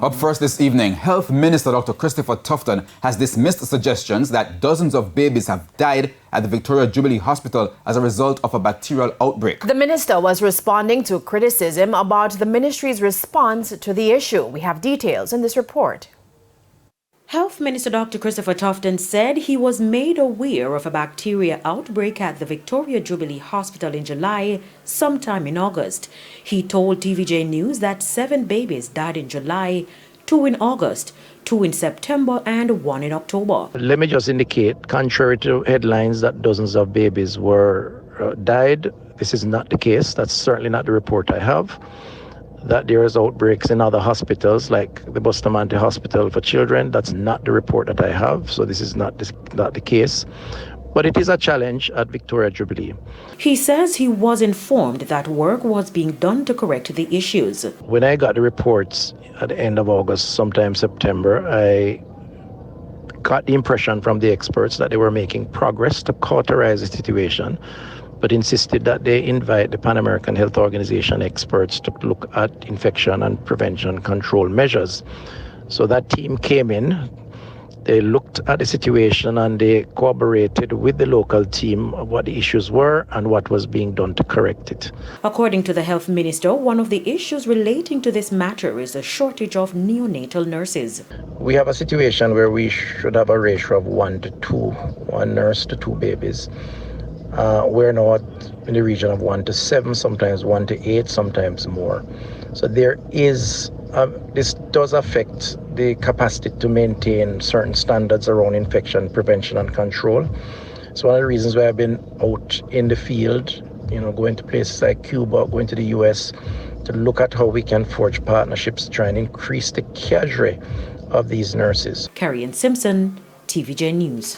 Up first this evening, Health Minister Dr. Christopher Tufton has dismissed suggestions that dozens of babies have died at the Victoria Jubilee Hospital as a result of a bacterial outbreak. The minister was responding to criticism about the ministry's response to the issue. We have details in this report. Health Minister Dr. Christopher Tufton said he was made aware of a bacteria outbreak at the Victoria Jubilee Hospital in July, sometime in August. He told TVJ News that 7 babies died in July, 2 in August, 2 in September, and 1 in October. Let me just indicate, contrary to headlines that dozens of babies were died, this is not the case. That's certainly not the report I have. That there is outbreaks in other hospitals like the Bustamante Hospital for Children. That's not the report that I have, so this is not the case. But it is a challenge at Victoria Jubilee. He says he was informed that work was being done to correct the issues. When I got the reports at the end of August, sometime September, I got the impression from the experts that they were making progress to cauterize the situation, but insisted that they invite the Pan American Health Organization experts to look at infection and prevention control measures. So that team came in, they looked at the situation and they cooperated with the local team of what the issues were and what was being done to correct it. According to the health minister, one of the issues relating to this matter is a shortage of neonatal nurses. We have a situation where we should have a ratio of 1 to 2, 1 nurse to 2 babies. We're now in the region of 1 to 7, sometimes 1 to 8, sometimes more. So there is, this does affect the capacity to maintain certain standards around infection prevention and control. It's one of the reasons why I've been out in the field, going to places like Cuba, going to the US, to look at how we can forge partnerships to try and increase the cadre of these nurses. Carrie Simpson, TVJ News.